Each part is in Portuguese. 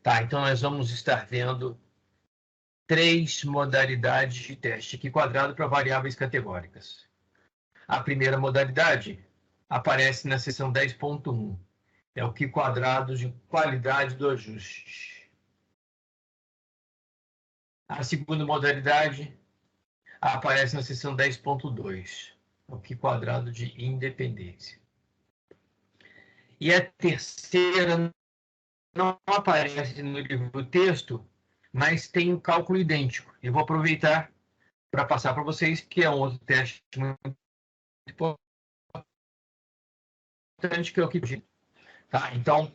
Tá, então nós vamos estar vendo 3 modalidades de teste aqui quadrado para variáveis categóricas. A primeira modalidade aparece na seção 10.1. É o que quadrado de qualidade do ajuste. A segunda modalidade aparece na seção 10.2. É o que quadrado de independência. E a terceira não aparece no livro texto, mas tem um cálculo idêntico. Eu vou aproveitar para passar para vocês que é um outro teste muito importante, que é o que... Tá? Então,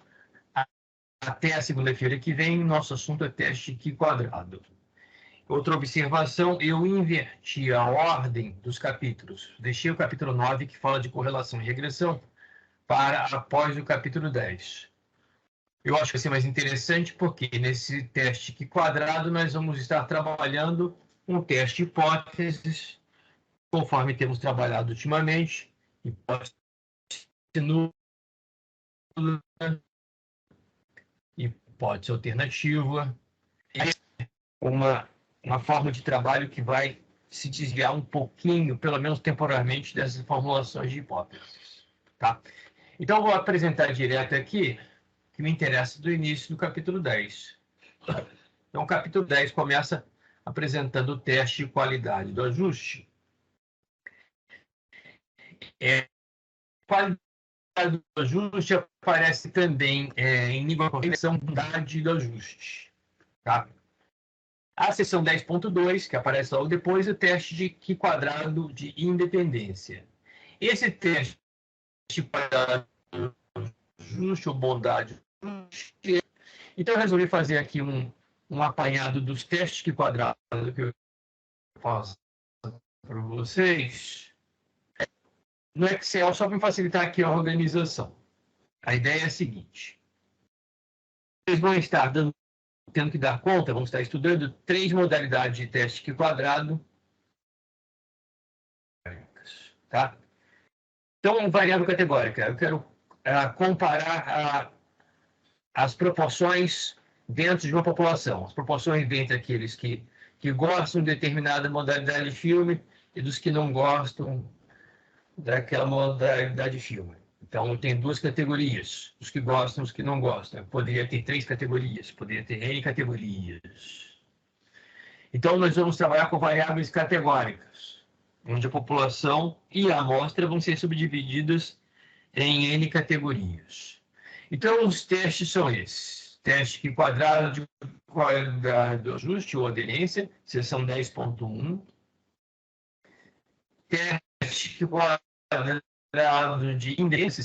até a segunda-feira que vem, nosso assunto é teste Q quadrado. Outra observação, eu inverti a ordem dos capítulos. Deixei o capítulo 9, que fala de correlação e regressão, para após o capítulo 10. Eu acho que vai ser mais interessante porque nesse teste Q quadrado nós vamos estar trabalhando um teste hipóteses, conforme temos trabalhado ultimamente, hipótese nula, hipótese alternativa, uma forma de trabalho que vai se desviar um pouquinho, pelo menos temporariamente, dessas formulações de hipóteses. Tá? Então, eu vou apresentar direto aqui, que me interessa do início do capítulo 10. Então, o capítulo 10 começa apresentando o teste de qualidade do ajuste. Qualidade do ajuste aparece também em língua correção, qualidade do ajuste. Tá? A seção 10.2, que aparece logo depois, é o teste de Q quadrado de independência. Esse teste de quadrado ajuste ou bondade. Então, eu resolvi fazer aqui um apanhado dos testes Q quadrado que eu faço para vocês no Excel, só para facilitar aqui a organização. A ideia é a seguinte. Vocês vão estar tendo que dar conta, vamos estar estudando 3 modalidades de teste Q quadrado. Tá? Então, variável categórica. Eu quero comparar as proporções dentro de uma população. As proporções entre aqueles que gostam de determinada modalidade de filme e dos que não gostam daquela modalidade de filme. Então, tem 2 categorias. Os que gostam e os que não gostam. Poderia ter 3 categorias. Poderia ter N categorias. Então, nós vamos trabalhar com variáveis categóricas, onde a população e a amostra vão ser subdivididas em N categorias. Então, os testes são esses. Teste Q quadrado de qualidade do ajuste ou aderência, seção 10.1. Teste Q quadrado de independência,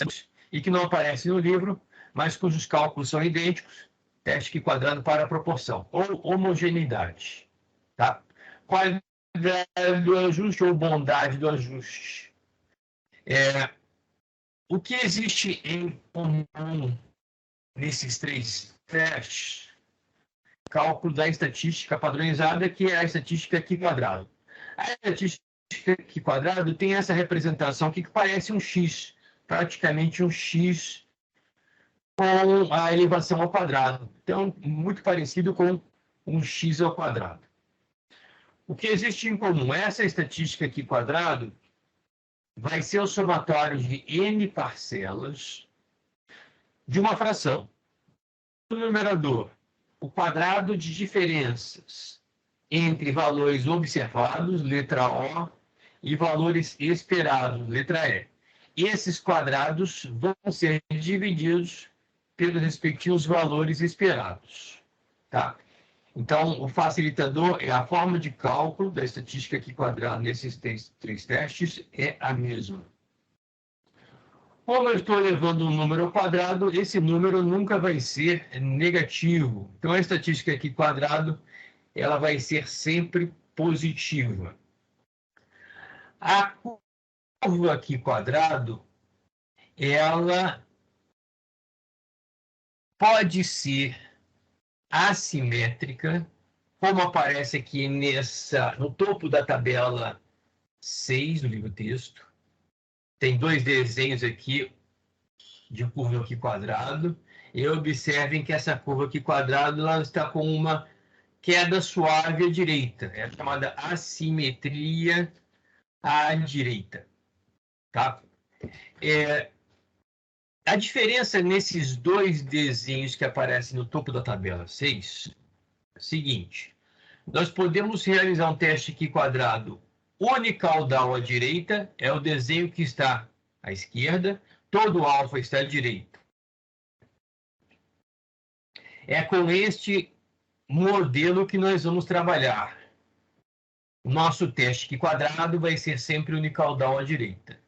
e que não aparece no livro, mas cujos cálculos são idênticos. Teste Q quadrado para proporção, ou homogeneidade. Tá? Qualidade do ajuste ou bondade do ajuste. O que existe em comum nesses 3 testes? Cálculo da estatística padronizada, que é a estatística Q quadrado. A estatística Q quadrado tem essa representação aqui que parece um X, praticamente um X com a elevação ao quadrado. Então, muito parecido com um X ao quadrado. O que existe em comum? Essa estatística Q quadrado vai ser o somatório de N parcelas de uma fração. No numerador, o quadrado de diferenças entre valores observados, letra O, e valores esperados, letra E. Esses quadrados vão ser divididos pelos respectivos valores esperados. Tá? Então, o facilitador é a forma de cálculo da estatística Q quadrado nesses 3 testes é a mesma. Como eu estou levando um número ao quadrado, esse número nunca vai ser negativo. Então, a estatística Q quadrado ela vai ser sempre positiva. A curva Q quadrado ela pode ser assimétrica, como aparece aqui no topo da tabela 6 do livro texto. Tem 2 desenhos aqui de curva aqui quadrado, e observem que essa curva aqui quadrado ela está com uma queda suave à direita. É chamada assimetria à direita. Tá? A diferença nesses dois desenhos que aparecem no topo da tabela 6 é a seguinte. Nós podemos realizar um teste aqui quadrado unicaudal à direita, é o desenho que está à esquerda, todo alfa está à direita. É com este modelo que nós vamos trabalhar. O nosso teste aqui quadrado vai ser sempre unicaudal à direita.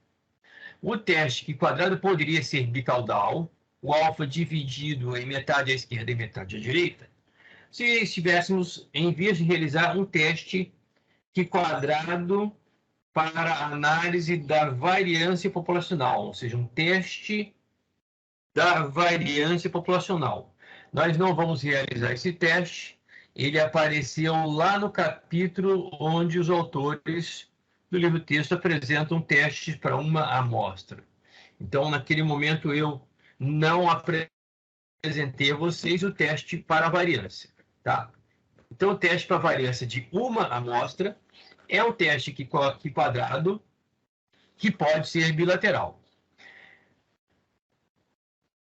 O teste aqui quadrado poderia ser bicaudal, o alfa dividido em metade à esquerda e metade à direita, se estivéssemos, em vez de realizar um teste que quadrado para análise da variância populacional, ou seja, um teste da variância populacional. Nós não vamos realizar esse teste, ele apareceu lá no capítulo onde os autores do livro-texto apresentam testes para uma amostra. Então, naquele momento, eu não apresentei a vocês o teste para a variância. Tá? Então, o teste para a variância de uma amostra é um teste que quadrado que pode ser bilateral.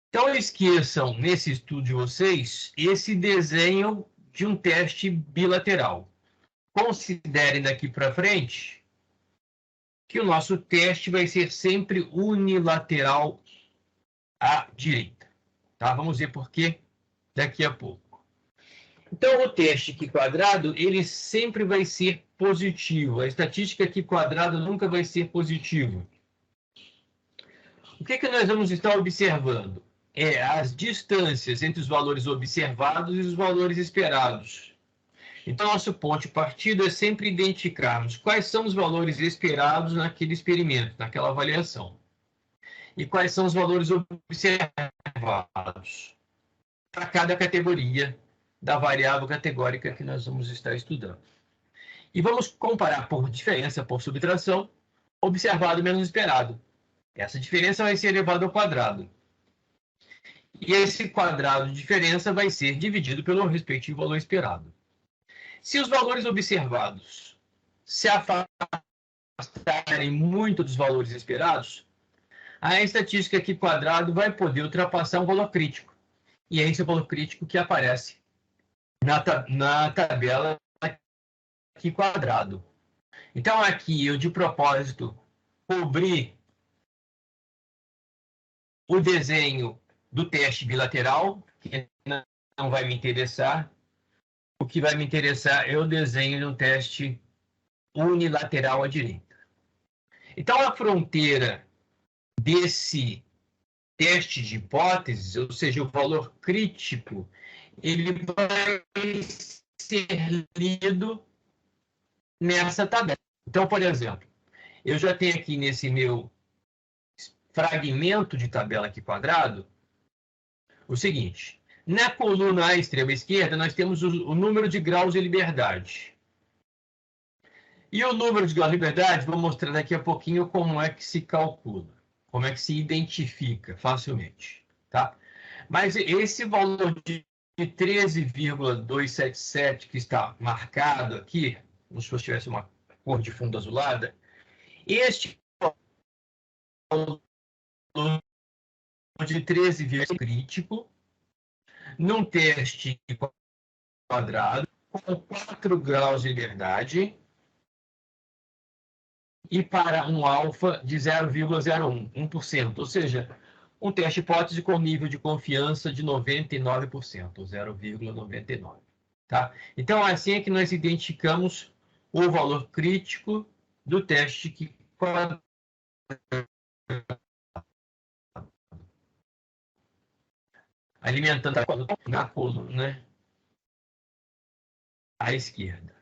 Então, esqueçam, nesse estudo de vocês, esse desenho de um teste bilateral. Considerem daqui para frente que o nosso teste vai ser sempre unilateral à direita. Tá? Vamos ver por quê daqui a pouco. Então, o teste aqui quadrado, ele sempre vai ser positivo. A estatística aqui quadrada nunca vai ser positiva. O que nós vamos estar observando? As distâncias entre os valores observados e os valores esperados. Então, nosso ponto de partida é sempre identificarmos quais são os valores esperados naquele experimento, naquela avaliação. E quais são os valores observados para cada categoria da variável categórica que nós vamos estar estudando. E vamos comparar por diferença, por subtração, observado menos esperado. Essa diferença vai ser elevada ao quadrado. E esse quadrado de diferença vai ser dividido pelo respectivo valor esperado. Se os valores observados se afastarem muito dos valores esperados, a estatística aqui quadrado vai poder ultrapassar um valor crítico. E é esse o valor crítico que aparece na tabela aqui quadrado. Então, aqui eu, de propósito, cobri o desenho do teste bilateral, que não vai me interessar. O que vai me interessar é o desenho de um teste unilateral à direita. Então, a fronteira desse teste de hipóteses, ou seja, o valor crítico, ele vai ser lido nessa tabela. Então, por exemplo, eu já tenho aqui nesse meu fragmento de tabela aqui quadrado o seguinte. Na coluna à extrema esquerda, nós temos o número de graus de liberdade. E o número de graus de liberdade, vou mostrar daqui a pouquinho como é que se calcula, como é que se identifica facilmente. Tá? Mas esse valor de 13,277 que está marcado aqui, como se fosse tivesse uma cor de fundo azulada, este valor de 13,2 crítico, num teste quadrado, com 4 graus de liberdade, e para um alfa de 0,01, 1%, ou seja, um teste hipótese com nível de confiança de 99%, 0,99. Tá? Então, assim é que nós identificamos o valor crítico do teste que alimentando na coluna, né? À esquerda.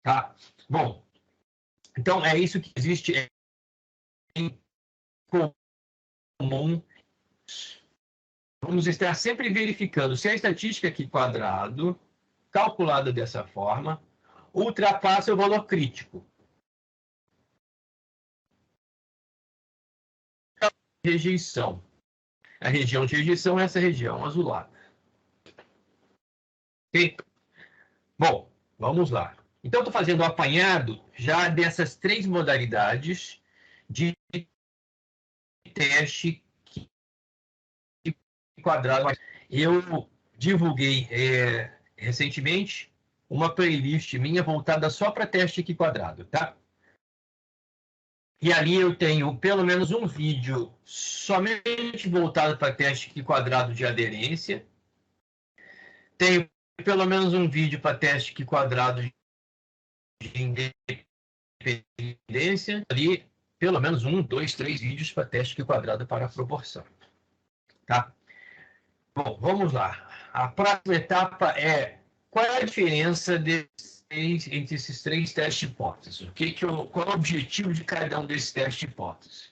Tá? Bom, então é isso que existe em comum. Vamos estar sempre verificando se a estatística aqui quadrado, calculada dessa forma, ultrapassa o valor crítico. Rejeição. A região de rejeição é essa região azulada. Ok? Bom, vamos lá. Então, estou fazendo o apanhado já dessas 3 modalidades de teste quadrado. Eu divulguei recentemente uma playlist minha voltada só para teste aqui quadrado, tá? E ali eu tenho pelo menos um vídeo somente voltado para teste aqui quadrado de aderência. Tenho pelo menos um vídeo para teste aqui quadrado de independência. Ali, pelo menos 1, 2, 3 vídeos para teste aqui quadrado para proporção. Tá? Bom, vamos lá. A próxima etapa é qual é a diferença entre esses 3 testes de hipótese? Qual é o objetivo de cada um desses testes de hipótese?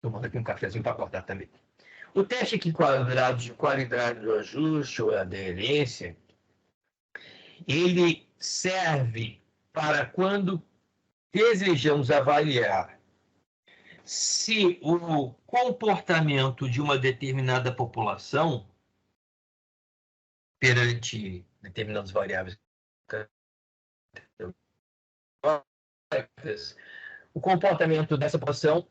Tomando aqui um cafezinho para acordar também. O teste aqui quadrado de qualidade do ajuste ou aderência, ele serve para quando desejamos avaliar se o comportamento de uma determinada população perante determinadas variáveis, o comportamento dessa população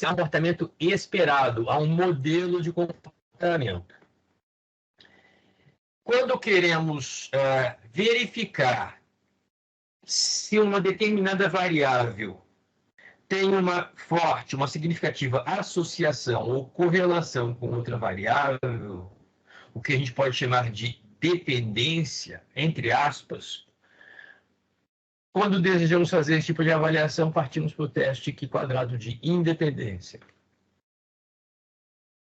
é um comportamento esperado, a um modelo de comportamento. Quando queremos verificar se uma determinada variável tem uma forte, uma significativa associação ou correlação com outra variável, o que a gente pode chamar de dependência, entre aspas, quando desejamos fazer esse tipo de avaliação, partimos para o teste aqui quadrado de independência.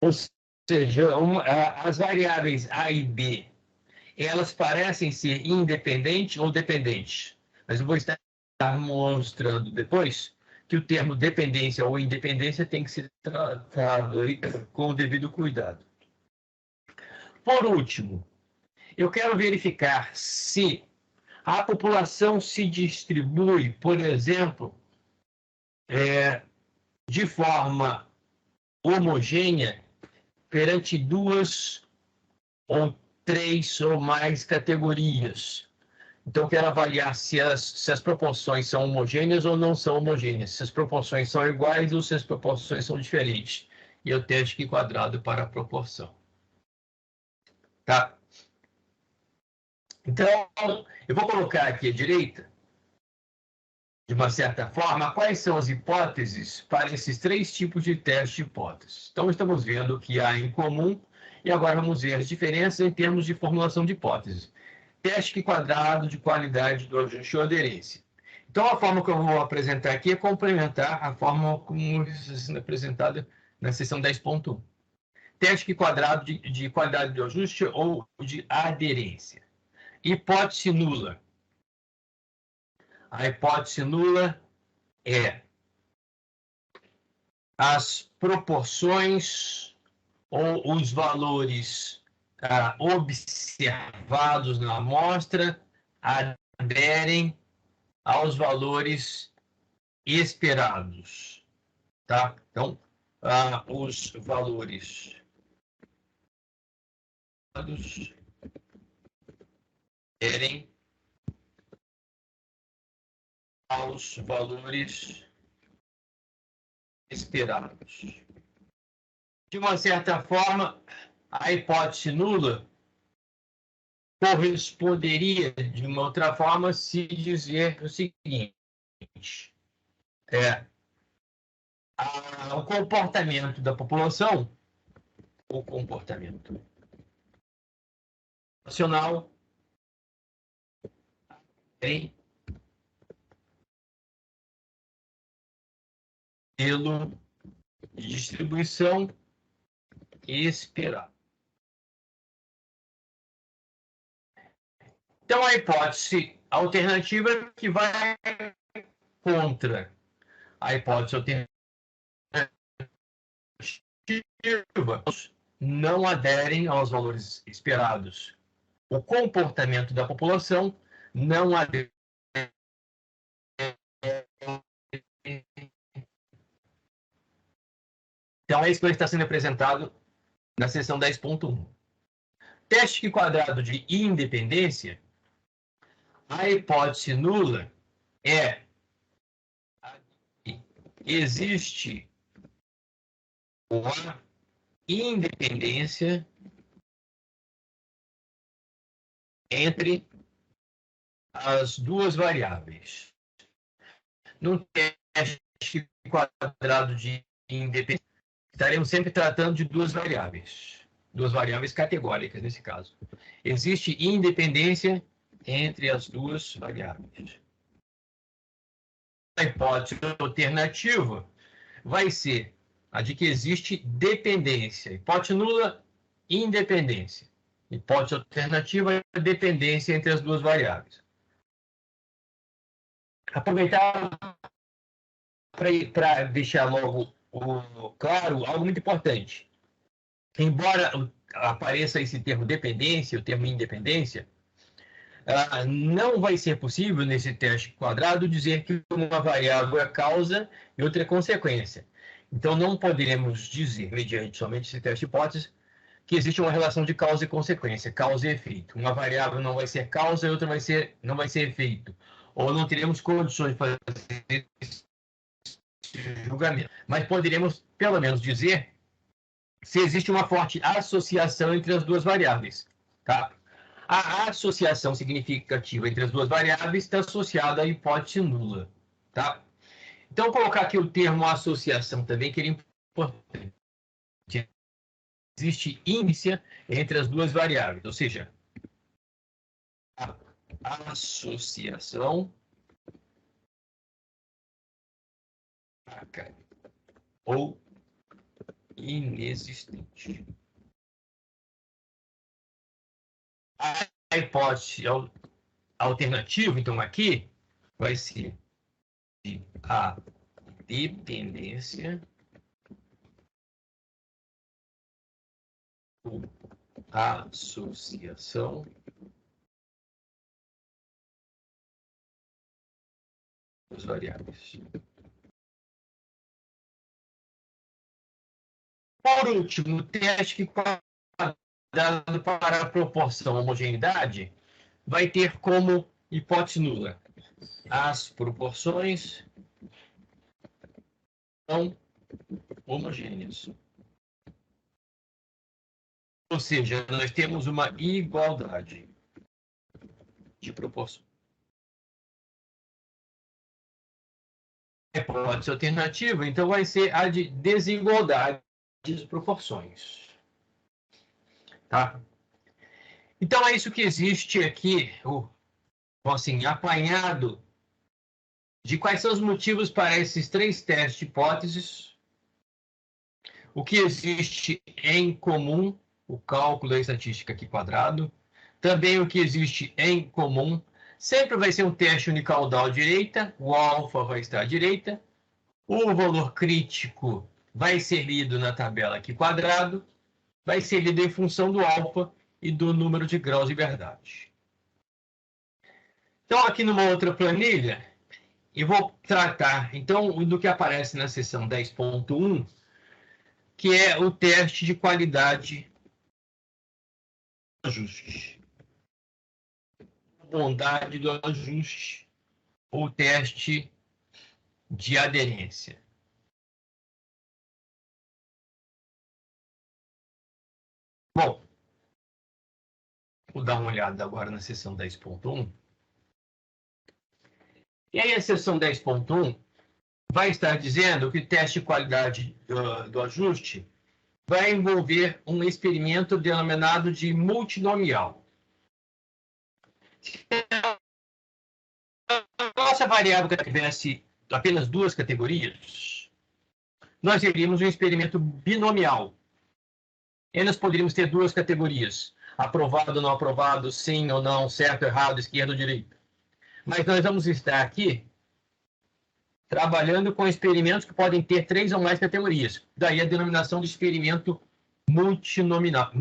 Ou seja, as variáveis A e B, elas parecem ser independentes ou dependentes. Mas eu vou estar mostrando depois que o termo dependência ou independência tem que ser tratado com o devido cuidado. Por último, eu quero verificar se a população se distribui, por exemplo, de forma homogênea perante 2 ou 3 ou mais categorias. Então, quero avaliar se as proporções são homogêneas ou não são homogêneas, se as proporções são iguais ou se as proporções são diferentes. E eu teste aqui quadrado para a proporção. Tá? Então, eu vou colocar aqui à direita, de uma certa forma, quais são as hipóteses para esses 3 tipos de teste de hipóteses. Então, estamos vendo o que há em comum e agora vamos ver as diferenças em termos de formulação de hipóteses. Teste quadrado de qualidade do ajuste ou aderência. Então, a forma que eu vou apresentar aqui é complementar a forma como está sendo apresentada na seção 10.1. Teste quadrado de qualidade do ajuste ou de aderência. Hipótese nula. A hipótese nula é as proporções ou os valores observados na amostra aderem aos valores esperados. Tá? Então, os valores aderem aos valores esperados. De uma certa forma, a hipótese nula corresponderia, de uma outra forma, se dizer o seguinte: o comportamento da população, o comportamento nacional tem modelo de distribuição esperado. Então, a hipótese alternativa é que vai contra a hipótese alternativa não aderem aos valores esperados. O comportamento da população não adere Então, é isso que está sendo apresentado na seção 10.1. Teste quadrado de independência, a hipótese nula é existe uma independência entre as duas variáveis. No teste quadrado de independência, estaremos sempre tratando de duas variáveis categóricas nesse caso. Existe independência entre as duas variáveis. A hipótese alternativa vai ser a de que existe dependência. Hipótese nula, independência. Hipótese alternativa, dependência entre as duas variáveis. Aproveitar para deixar logo claro algo muito importante. Embora apareça esse termo dependência, o termo independência, não vai ser possível nesse teste quadrado dizer que uma variável é causa e outra é consequência. Então, não poderemos dizer, mediante somente esse teste de hipótese, que existe uma relação de causa e consequência, causa e efeito. Uma variável não vai ser causa e outra não vai ser efeito. Ou não teremos condições de fazer esse julgamento. Mas poderíamos, pelo menos, dizer se existe uma forte associação entre as duas variáveis. Tá? A associação significativa entre as duas variáveis está associada à hipótese nula. Tá? Então, vou colocar aqui o termo associação também, que é importante. Existe índice entre as duas variáveis, ou seja, a associação ou inexistente. A hipótese alternativa, então, aqui, vai ser a dependência ou associação das variáveis. Por último, o teste quadrado para a proporção homogeneidade vai ter como hipótese nula as proporções são homogêneas. Ou seja, nós temos uma igualdade de proporções. A hipótese alternativa, então, vai ser a de desigualdade de proporções. Tá? Então, é isso que existe aqui, assim, apanhado de quais são os motivos para esses três testes de hipóteses, o que existe em comum, o cálculo da estatística aqui quadrado, também o que existe em comum, sempre vai ser um teste unicaudal à direita, o alfa vai estar à direita, o valor crítico vai ser lido na tabela aqui quadrado, vai ser lido em função do alfa e do número de graus de verdade. Então, aqui numa outra planilha, eu vou tratar, então, do que aparece na seção 10.1, que é o teste de qualidade do ajuste. Bondade do ajuste, ou teste de aderência. Bom, vou dar uma olhada agora na seção 10.1. E aí a seção 10.1 vai estar dizendo que o teste de qualidade do ajuste vai envolver um experimento denominado de multinomial. Se a nossa variável tivesse apenas duas categorias, nós teríamos um experimento binomial. E nós poderíamos ter duas categorias: aprovado, não aprovado, sim ou não, certo, errado, esquerda ou direita. Mas nós vamos estar aqui trabalhando com experimentos que podem ter três ou mais categorias. Daí a denominação de experimento multinomial.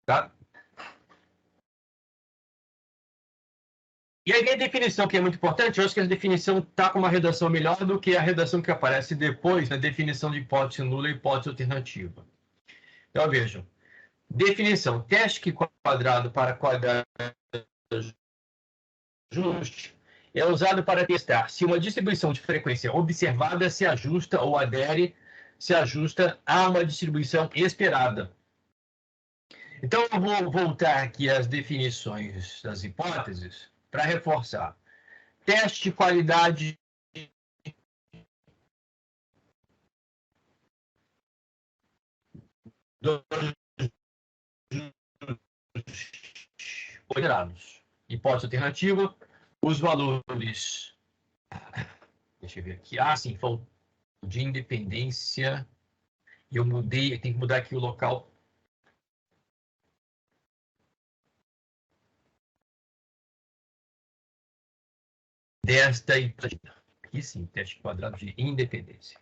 Tá? E aí a definição que é muito importante, eu acho que a definição está com uma redação melhor do que a redação que aparece depois na definição de hipótese nula e hipótese alternativa. Então, vejam. Definição. Teste quadrado para quadrado ajuste é usado para testar se uma distribuição de frequência observada se ajusta ou adere, se ajusta a uma distribuição esperada. Então, eu vou voltar aqui às definições das hipóteses para reforçar. Teste de qualidade dos ponderados. Hipótese alternativa, os valores. Deixa eu ver aqui. Ah, sim, faltou de independência. E eu mudei, tem que mudar aqui o local. Desta aqui sim, teste quadrado de independência.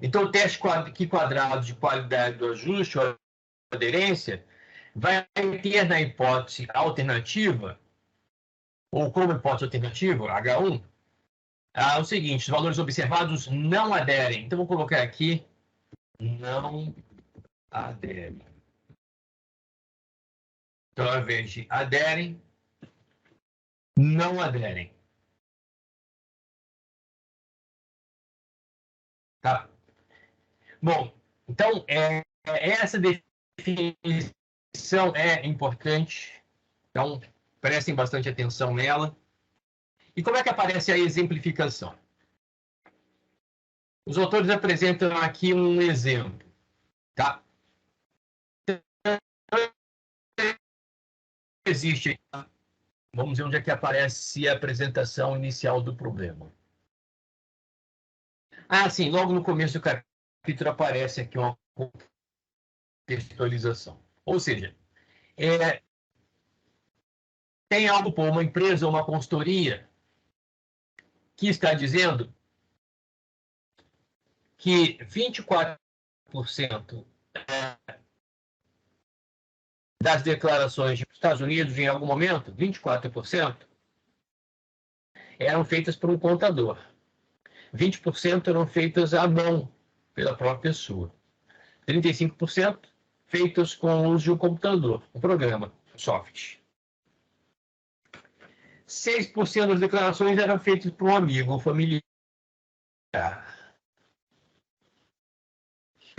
Então, o teste quadrado de qualidade do ajuste ou aderência vai ter na hipótese alternativa, ou como hipótese alternativa, H1, o seguinte: os valores observados não aderem. Então, vou colocar aqui, não aderem. Então, ao invés de aderem, não aderem. Tá? Bom, então, essa definição é importante. Então, prestem bastante atenção nela. E como é que aparece a exemplificação? Os autores apresentam aqui um exemplo. Tá? Existe. Vamos ver onde é que aparece a apresentação inicial do problema. Ah, sim, logo no começo do capítulo aparece aqui uma contextualização. Ou seja, tem algo por uma empresa ou uma consultoria que está dizendo que 24% das declarações dos Estados Unidos, em algum momento, 24%, eram feitas por um contador. 20% eram feitas à mão, pela própria pessoa. 35% feitas com o uso de um computador, um programa, um software. 6% das declarações eram feitas por um amigo ou familiar.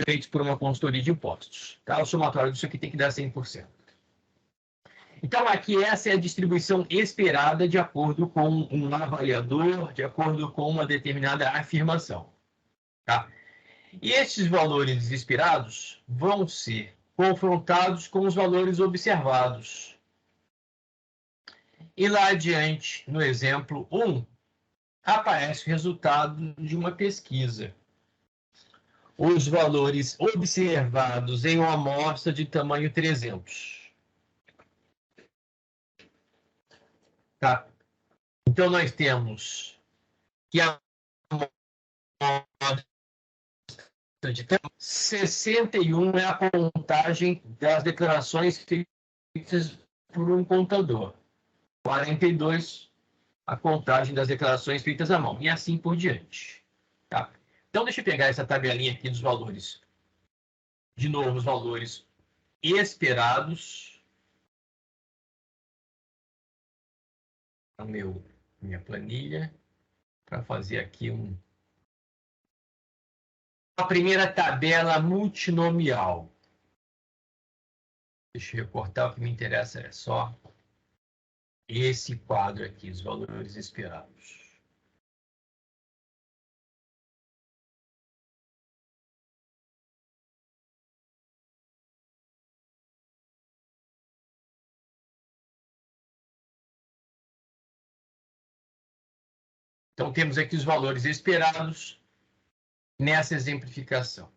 Feitos por uma consultoria de impostos. Tá? O somatório disso aqui tem que dar 100%. Então, aqui essa é a distribuição esperada de acordo com um avaliador, de acordo com uma determinada afirmação. Tá? E esses valores esperados vão ser confrontados com os valores observados. E lá adiante, no exemplo 1, aparece o resultado de uma pesquisa. Os valores observados em uma amostra de tamanho 300. Tá? Então, nós temos que a amostra de 61 é a contagem das declarações feitas por um contador. 42, a contagem das declarações feitas à mão. E assim por diante. Tá? Então, deixa eu pegar essa tabelinha aqui dos valores. De novo, os valores esperados. Minha planilha. Para fazer aqui a primeira tabela multinomial. Deixa eu recortar, o que me interessa é só esse quadro aqui, os valores esperados. Então, temos aqui os valores esperados nessa exemplificação.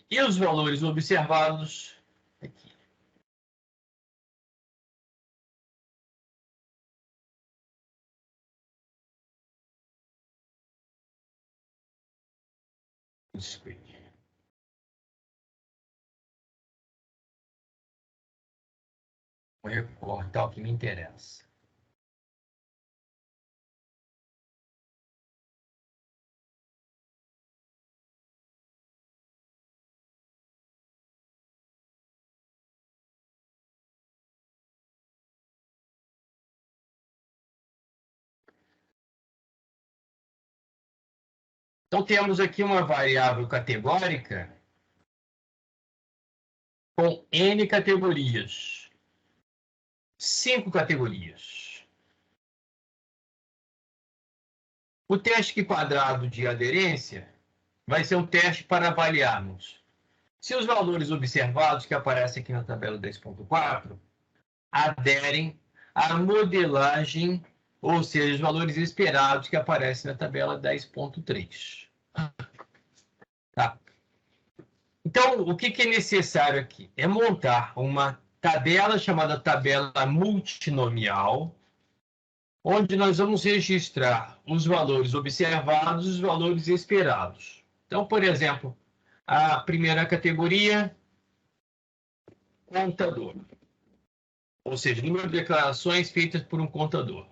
E os valores observados aqui. Vou recortar o que me interessa. Então, temos aqui uma variável categórica com N categorias. 5 categorias. O teste quadrado de aderência vai ser um teste para avaliarmos se os valores observados que aparecem aqui na tabela 10.4 aderem à modelagem, ou seja, os valores esperados que aparecem na tabela 10.3. Tá? Então, o que é necessário aqui? É montar uma tabela chamada tabela multinomial, onde nós vamos registrar os valores observados e os valores esperados. Então, por exemplo, a primeira categoria, contador. Ou seja, número de declarações feitas por um contador.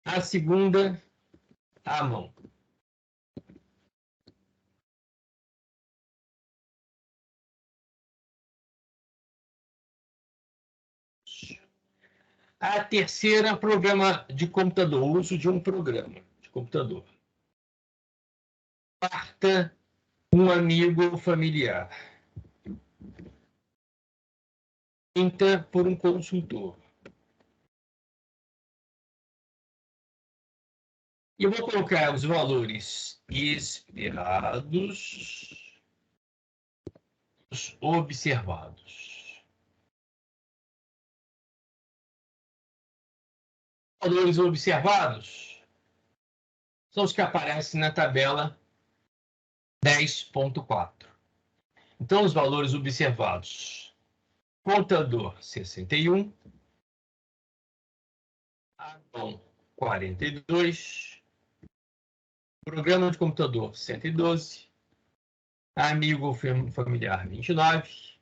A segunda, à mão. A terceira, programa de computador, uso de um programa de computador. Quarta, um amigo familiar. Quinta, por um consultor. E eu vou colocar os valores esperados, os observados. Valores observados são os que aparecem na tabela 10.4. Então, os valores observados: contador 61, Argon 42, programa de computador 112, amigo familiar 29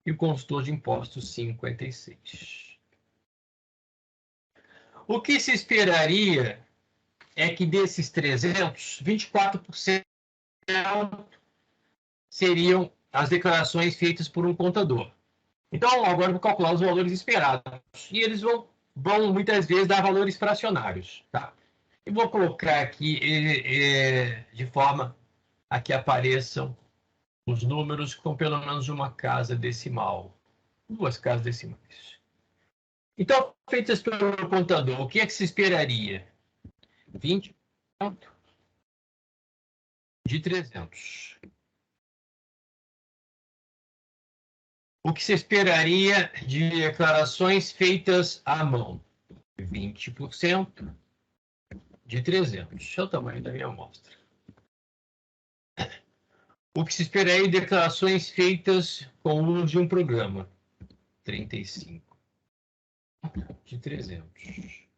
e o consultor de impostos 56. O que se esperaria é que desses 300, 24% seriam as declarações feitas por um contador. Então, agora eu vou calcular os valores esperados. E eles vão muitas vezes dar valores fracionários. Tá? Eu vou colocar aqui de forma a que apareçam os números com pelo menos uma casa decimal. 2 casas decimais. Então, feitas pelo contador, o que é que se esperaria? 20% de 300. O que se esperaria de declarações feitas à mão? 20% de 300. Esse é o tamanho da minha amostra. O que se esperaria de declarações feitas com o uso de um programa? 35 de 300.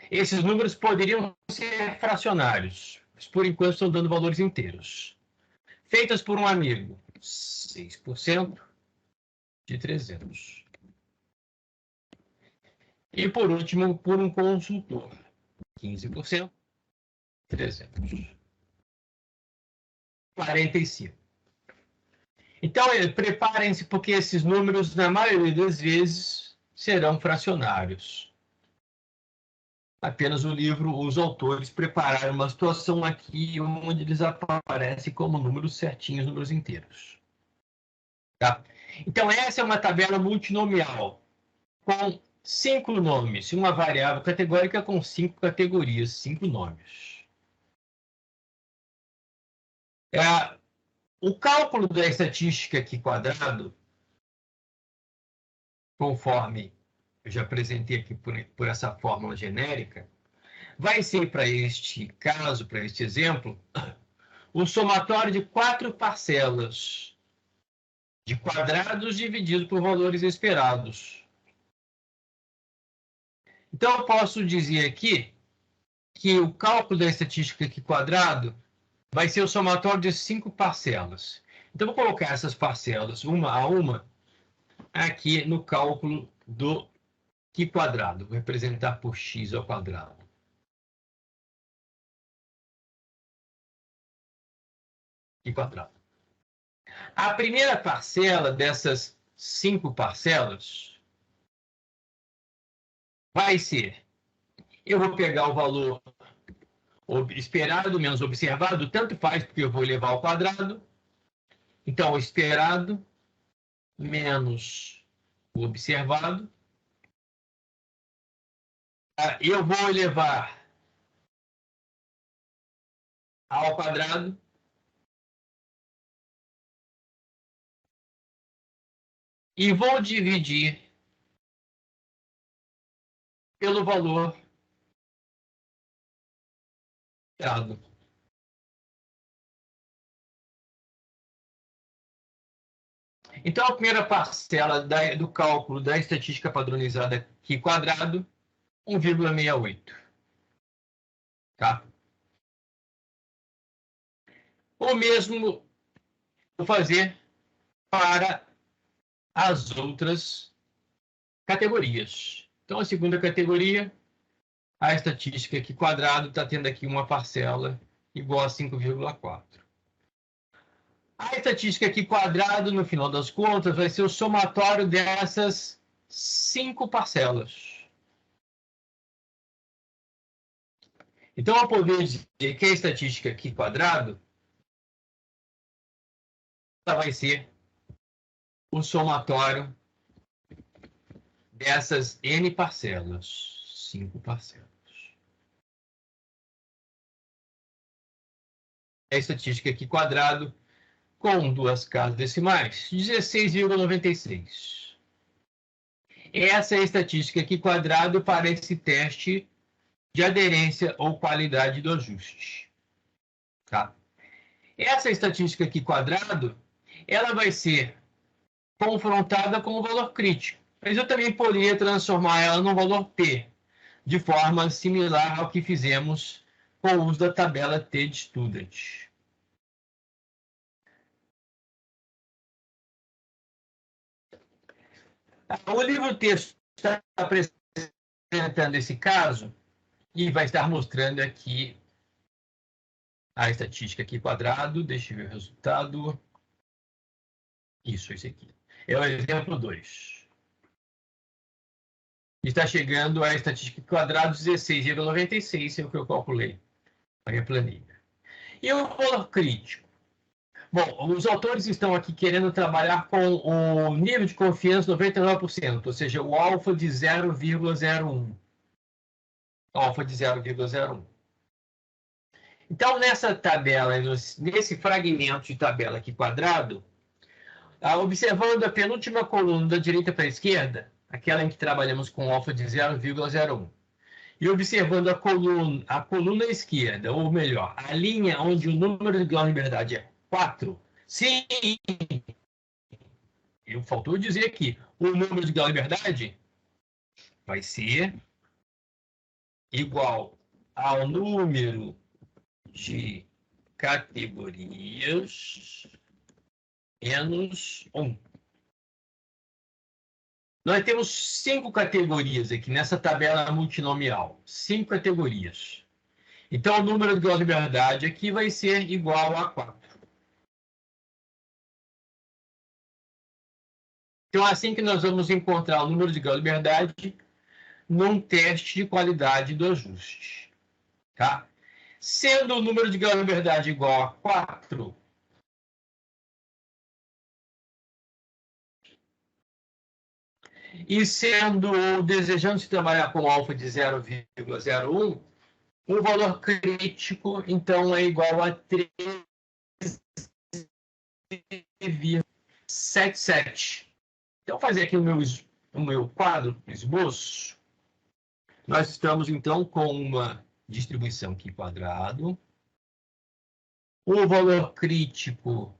Esses números poderiam ser fracionários, mas por enquanto estão dando valores inteiros. Feitas por um amigo, 6% de 300. E, por último, por um consultor, 15% de 300. 45. Então, preparem-se, porque esses números, na maioria das vezes, serão fracionários. Apenas o livro, os autores prepararam uma situação aqui onde eles aparecem como números certinhos, números inteiros. Tá? Então, essa é uma tabela multinomial, com 5 nomes, uma variável categórica com 5 categorias, 5 nomes. O cálculo da estatística aqui quadrado, conforme eu já apresentei aqui por essa fórmula genérica, vai ser para este caso, para este exemplo, o somatório de 4 parcelas de quadrados dividido por valores esperados. Então, eu posso dizer aqui que o cálculo da estatística aqui quadrado vai ser o somatório de 5 parcelas. Então, vou colocar essas parcelas, uma a uma, aqui no cálculo do Qi quadrado. Vou representar por x ao quadrado. Qi quadrado. A primeira parcela dessas 5 parcelas vai ser, eu vou pegar o valor esperado menos observado, tanto faz porque eu vou levar ao quadrado. Então, o esperado menos o observado. Eu vou elevar ao quadrado. E vou dividir pelo valor esperado. Então, a primeira parcela do cálculo da estatística padronizada Qi quadrado, 1,68. Tá? O mesmo vou fazer para as outras categorias. Então, a segunda categoria, a estatística Qi quadrado está tendo aqui uma parcela igual a 5,4. A estatística Qi quadrado, no final das contas, vai ser o somatório dessas 5 parcelas. Então, eu poder dizer que a estatística Qi quadrado vai ser o somatório dessas n parcelas, 5 parcelas. A estatística Qi quadrado com 2 casas decimais, 16,96. Essa é a estatística Qi quadrado para esse teste de aderência ou qualidade do ajuste. Tá? Essa estatística Qi quadrado, ela vai ser confrontada com o valor crítico. Mas eu também poderia transformar ela num valor P, de forma similar ao que fizemos com o uso da tabela T de Student. O livro-texto está apresentando esse caso e vai estar mostrando aqui a estatística Qi quadrado. Deixa eu ver o resultado. Isso, esse aqui. É o exemplo 2. Está chegando a estatística quadrado 16,96, é o que eu calculei na minha planilha. E o valor crítico? Bom, os autores estão aqui querendo trabalhar com o nível de confiança 99%, ou seja, o alfa de 0,01. Alfa de 0,01. Então, nessa tabela, nesse fragmento de tabela aqui quadrado, observando a penúltima coluna da direita para a esquerda, aquela em que trabalhamos com alfa de 0,01, e observando a coluna esquerda, ou melhor, a linha onde o número de grau de liberdade é 4, sim, faltou dizer aqui, o número de grau de liberdade vai ser igual ao número de categorias menos 1. Nós temos 5 categorias aqui nessa tabela multinomial. 5 categorias. Então, o número de grau de liberdade aqui vai ser igual a 4. Então, assim que nós vamos encontrar o número de grau de liberdade num teste de qualidade do ajuste. Tá? Sendo o número de grau de liberdade igual a 4, e desejando-se trabalhar com alfa de 0,01, o valor crítico, então, é igual a 13,77. Então, vou fazer aqui o meu quadro, esboço. Nós estamos, então, com uma distribuição Qi quadrado. O valor crítico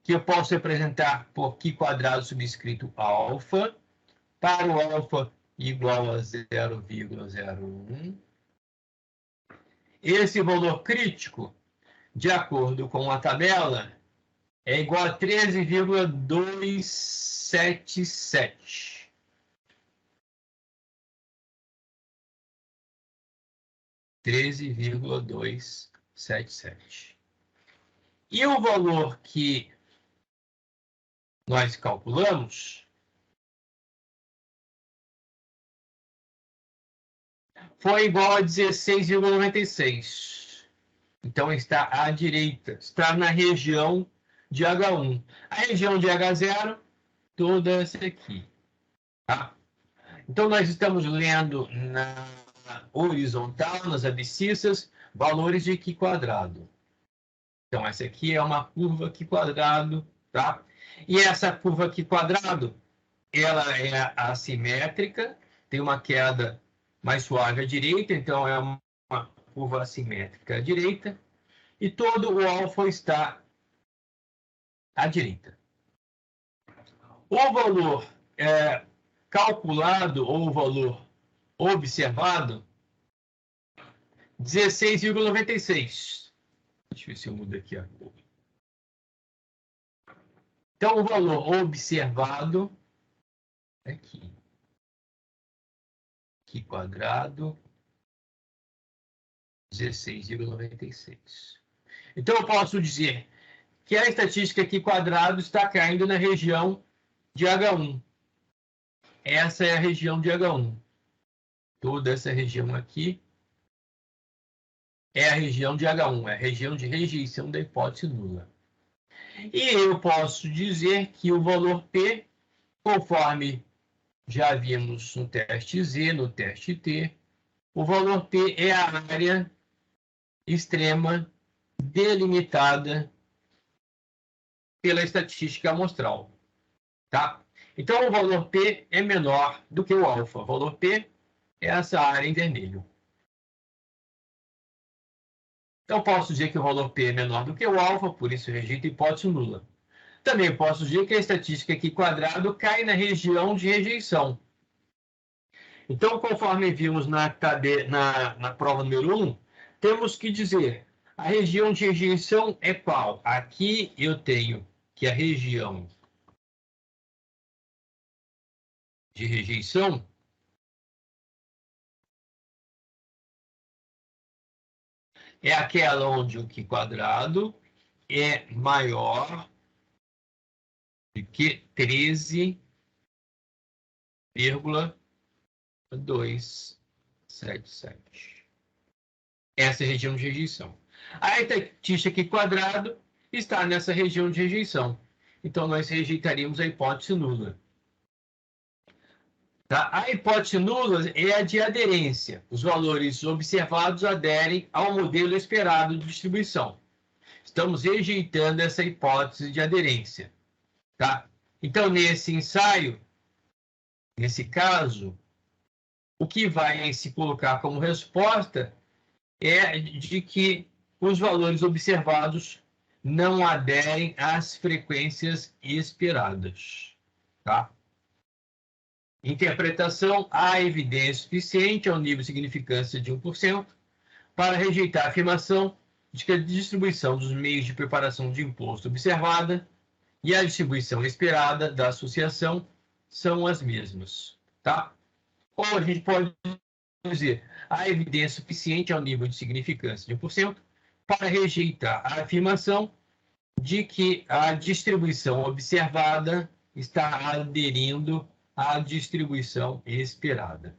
que eu posso representar por Qi quadrado subscrito alfa, para o alfa igual a 0,01. Esse valor crítico de acordo com a tabela, é igual a 13,277. E o valor que nós calculamos foi igual a 16,96. Então, está à direita, está na região de H1. A região de H0, toda essa aqui. Tá? Então, nós estamos lendo na horizontal, nas abscissas, valores de Qi quadrado. Então, essa aqui é uma curva Qi quadrado, tá? E essa curva Qi quadrado, ela é assimétrica, tem uma queda mais suave à direita, então é uma curva assimétrica à direita, e todo o alfa está à direita. O valor calculado ou o valor observado, 16,96. Deixa eu ver se eu mudo aqui a cor. Então, o valor observado é aqui. Qi quadrado, 16,96. Então, eu posso dizer que a estatística Qi quadrado está caindo na região de H1. Essa é a região de H1. Toda essa região aqui é a região de H1, é a região de rejeição da hipótese nula. E eu posso dizer que o valor P, conforme já vimos no teste Z, no teste T, o valor P é a área extrema delimitada pela estatística amostral. Tá? Então, o valor P é menor do que o alfa. O valor P é essa área em vermelho. Então, posso dizer que o valor P é menor do que o alfa, por isso rejeito a hipótese nula. Também posso dizer que a estatística Qi quadrado cai na região de rejeição. Então, conforme vimos na prova número 1, temos que dizer a região de rejeição é qual? Aqui eu tenho que a região de rejeição é aquela onde o Qi quadrado é maior do que 13,277. Essa é a região de rejeição. A estatística Qi quadrado está nessa região de rejeição. Então, nós rejeitaríamos a hipótese nula. Tá? A hipótese nula é a de aderência. Os valores observados aderem ao modelo esperado de distribuição. Estamos rejeitando essa hipótese de aderência. Tá? Então, nesse ensaio, nesse caso, o que vai se colocar como resposta é de que os valores observados não aderem às frequências esperadas. Tá? Interpretação: há evidência suficiente ao nível de significância de 1% para rejeitar a afirmação de que a distribuição dos meios de preparação de imposto observada e a distribuição esperada da associação são as mesmas. Tá? Ou a gente pode dizer, há evidência suficiente ao nível de significância de 1% para rejeitar a afirmação de que a distribuição observada está aderindo à distribuição esperada.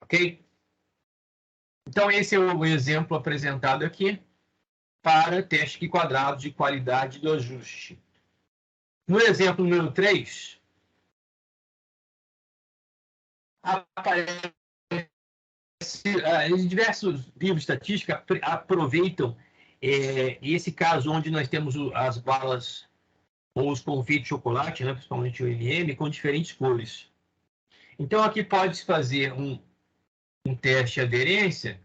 Ok? Então, esse é o exemplo apresentado aqui para teste Qi quadrado de qualidade do ajuste. No exemplo número 3, aparece diversos livros de estatística aproveitam esse caso onde nós temos as balas ou os confeitos de chocolate, né, principalmente o M&M, com diferentes cores. Então, aqui pode-se fazer um teste de aderência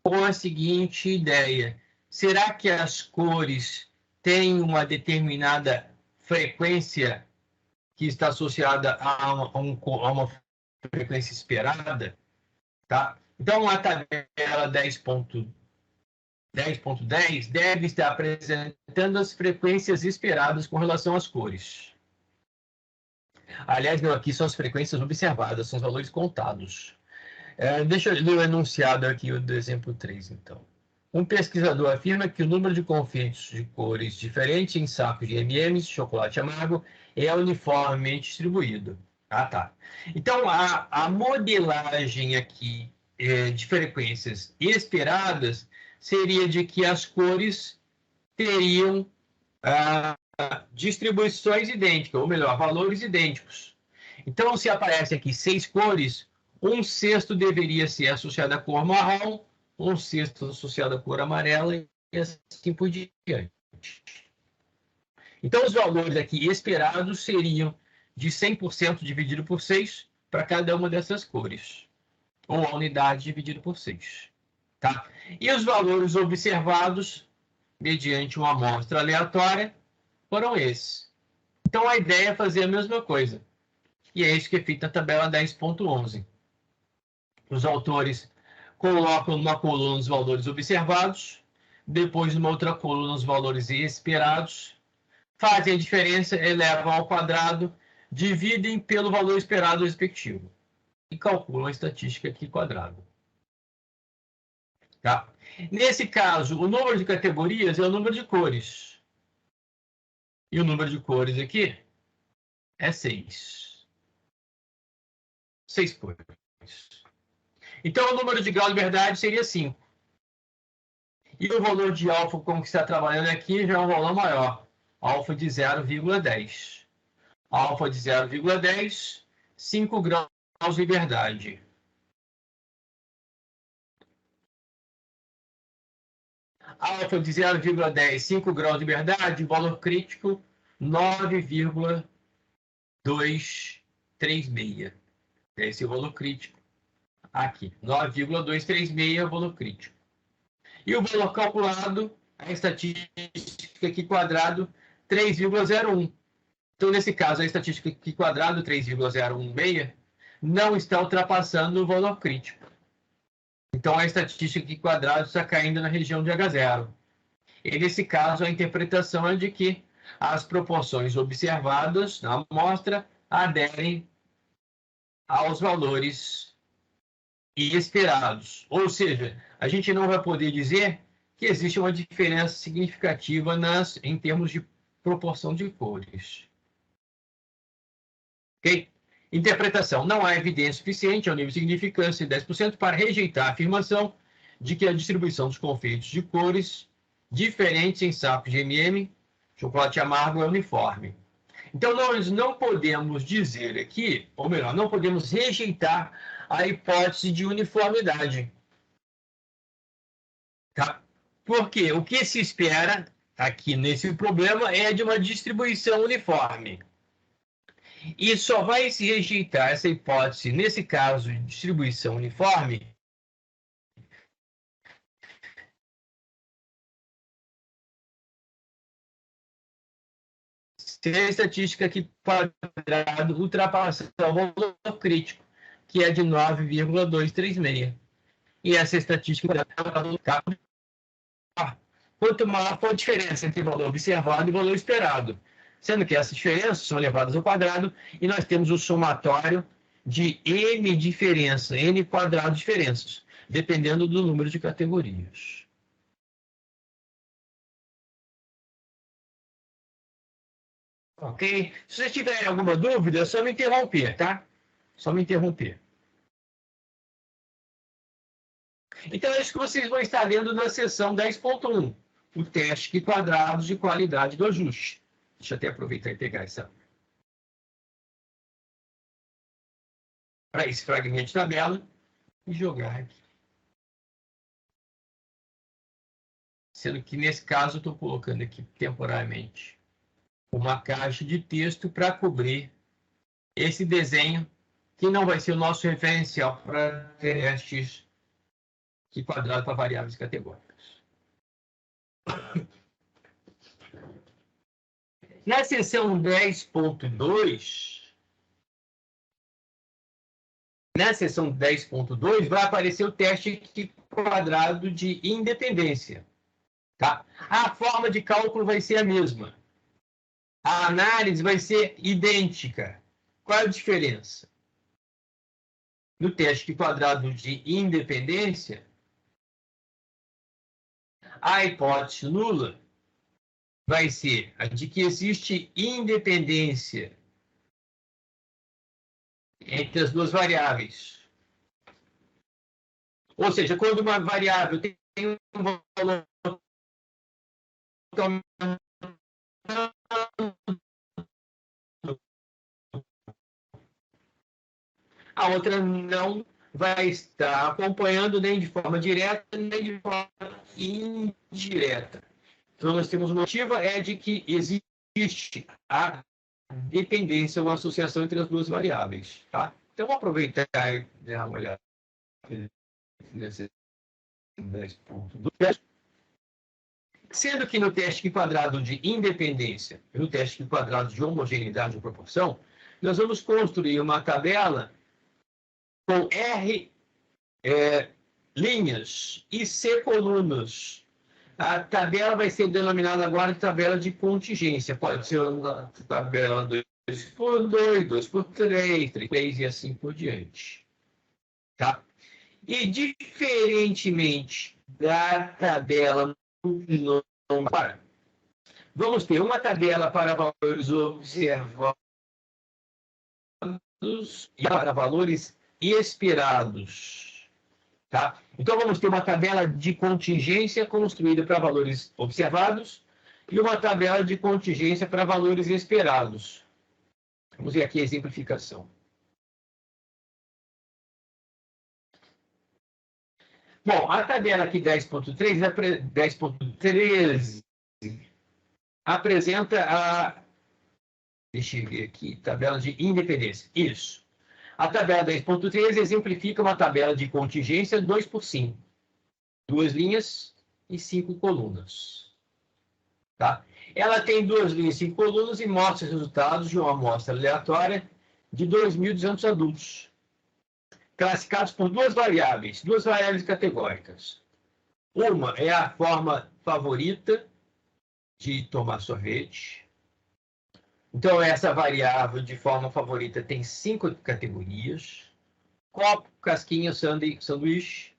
com a seguinte ideia: será que as cores têm uma determinada frequência que está associada a uma frequência esperada? Tá? Então, a tabela 10.10 deve estar apresentando as frequências esperadas com relação às cores. Aliás, não, aqui são as frequências observadas, são os valores contados. Deixa eu ler o enunciado aqui do exemplo 3, então. Um pesquisador afirma que o número de confeitos de cores diferentes em sacos de M&M's de chocolate amargo é uniformemente distribuído. Ah, tá. Então, a modelagem aqui de frequências esperadas seria de que as cores teriam distribuições idênticas, ou melhor, valores idênticos. Então, se aparecem aqui 6 cores, 1/6 deveria ser associado à cor marrom, 1/6 associado à cor amarela e assim por diante. Então, os valores aqui esperados seriam de 100% dividido por 6 para cada uma dessas cores, ou a unidade dividido por 6. Tá? E os valores observados, mediante uma amostra aleatória, foram esses. Então, a ideia é fazer a mesma coisa. E é isso que é feito na tabela 10.11. Os autores colocam numa coluna os valores observados, depois numa outra coluna os valores esperados, fazem a diferença, elevam ao quadrado, dividem pelo valor esperado respectivo e calculam a estatística aqui quadrada. Tá? Nesse caso, o número de categorias é o número de cores. E o número de cores aqui é 6. 6 cores. Então, o número de graus de verdade seria 5. E o valor de alfa, como que está trabalhando aqui, já é um valor maior. Alfa de 0,10. Alfa de 0,10, 5 graus de liberdade. Alfa de 0,10, 5 graus de liberdade, valor crítico 9,236. Esse é o valor crítico aqui. 9,236 é o valor crítico. E o valor calculado, a estatística aqui quadrado, 3,01. Então, nesse caso, a estatística aqui quadrado, 3,016, não está ultrapassando o valor crítico. Então, a estatística aqui quadrado está caindo na região de H0. E, nesse caso, a interpretação é de que as proporções observadas na amostra aderem aos valores esperados. Ou seja, a gente não vai poder dizer que existe uma diferença significativa em termos de proporção de cores. Ok? Interpretação. Não há evidência suficiente ao nível de significância de 10% para rejeitar a afirmação de que a distribuição dos confeitos de cores diferentes em sacos de M&M, chocolate amargo, é uniforme. Então, nós não podemos dizer aqui, ou melhor, não podemos rejeitar a hipótese de uniformidade. Tá? Porque o que se espera aqui nesse problema é de uma distribuição uniforme. E só vai se rejeitar essa hipótese, nesse caso de distribuição uniforme, se a estatística aqui quadrado ultrapassar o valor crítico, que é de 9,236. E essa estatística quadrada, quanto maior for a diferença entre o valor observado e o valor esperado. Sendo que essas diferenças são levadas ao quadrado e nós temos o somatório de n diferença, n quadrado de diferenças, dependendo do número de categorias. Ok? Se vocês tiverem alguma dúvida, é só me interromper, tá? Só me interromper. Então, é isso que vocês vão estar lendo na seção 10.1, o teste de quadrados de qualidade do ajuste. Deixa eu até aproveitar e pegar para esse fragmento de tabela e jogar aqui. Sendo que, nesse caso, eu estou colocando aqui temporariamente uma caixa de texto para cobrir esse desenho, que não vai ser o nosso referencial para testes de quadrado para variáveis categóricas. Na seção 10.2, vai aparecer o teste quadrado de independência. Tá? A forma de cálculo vai ser a mesma. A análise vai ser idêntica. Qual é a diferença? No teste quadrado de independência, a hipótese nula vai ser a de que existe independência entre as duas variáveis. Ou seja, quando uma variável tem um valor a outra não vai estar acompanhando nem de forma direta, nem de forma indireta. Então, nós temos uma motiva é de que existe a dependência ou associação entre as duas variáveis. Tá? Então, vou aproveitar e dar uma olhada nesse 10 pontos do teste. Sendo que no teste quadrado de independência e no teste quadrado de homogeneidade ou proporção, nós vamos construir uma tabela com R linhas e C colunas. A tabela vai ser denominada agora de tabela de contingência. Pode ser uma tabela 2x2, 2x3, 3 e assim por diante. Tá? E diferentemente da tabela multinomial, vamos ter uma tabela para valores observados e para valores esperados. Tá? Então, vamos ter uma tabela de contingência construída para valores observados e uma tabela de contingência para valores esperados. Vamos ver aqui a exemplificação. Bom, a tabela aqui 10.13 apresenta a... Deixa eu ver aqui, tabela de independência. Isso. A tabela 10.13 exemplifica uma tabela de contingência 2 por 5. 2 linhas e 5 colunas. Tá? Ela tem 2 linhas e 5 colunas e mostra os resultados de uma amostra aleatória de 2.200 adultos, classificados por duas variáveis categóricas. Uma é a forma favorita de tomar sorvete. Então, essa variável de forma favorita tem 5 categorias: copo, casquinha, sanduíche,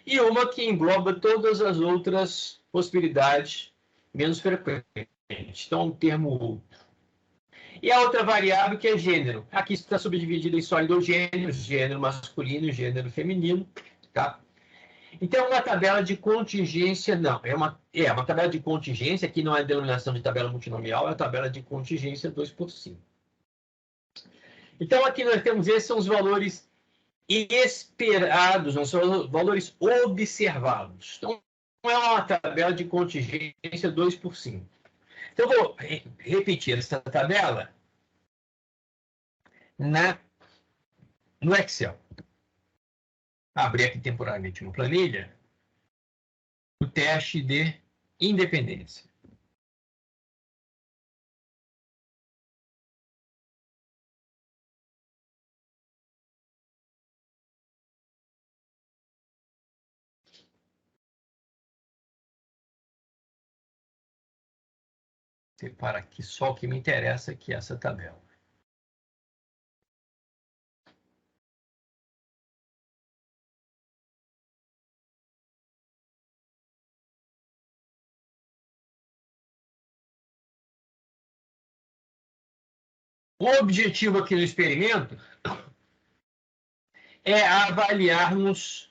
e uma que engloba todas as outras possibilidades menos frequentes. Então, um termo outro. E a outra variável que é gênero. Aqui está subdividida em sólidos gêneros, gênero masculino e gênero feminino. Tá? Então, uma tabela de contingência, não, é uma tabela de contingência, que não é denominação de tabela multinomial, é a tabela de contingência 2 por 5. Então, aqui nós temos, esses são os valores esperados, não são valores observados. Então, não é uma tabela de contingência 2 por 5. Então, eu vou repetir essa tabela no Excel. Abrir aqui temporariamente uma planilha, o teste de independência. Separa aqui só o que me interessa, que é essa tabela. O objetivo aqui do experimento é avaliarmos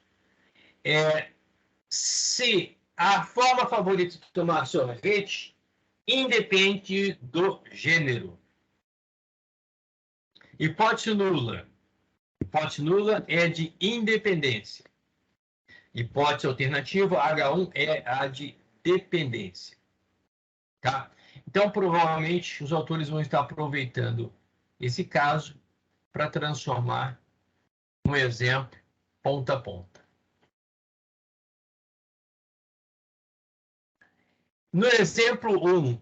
se a forma favorita de tomar sorvete independe do gênero. Hipótese nula. Hipótese nula é de independência. Hipótese alternativa, H1, é a de dependência. Tá? Então, provavelmente, os autores vão estar aproveitando esse caso para transformar um exemplo ponta a ponta. No exemplo 1,